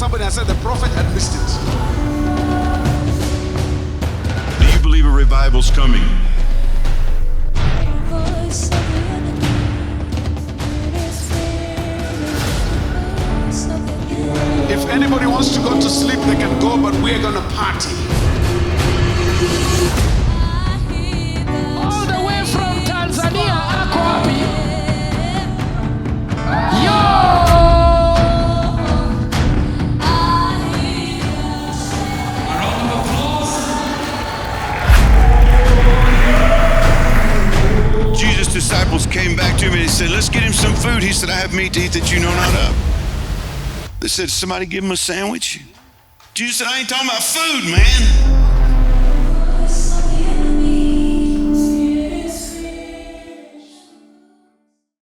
somebody and said the prophet had missed it. Do you believe a revival's coming? If anybody wants to go to sleep, they can go, but we're going to party. All the way from Tanzania, ako wapi? Yo! Jesus' disciples came back to him and he said, let's get him some food. He said, I have meat to eat that you know not of. They said, somebody give him a sandwich. Jesus said, I ain't talking about food, man.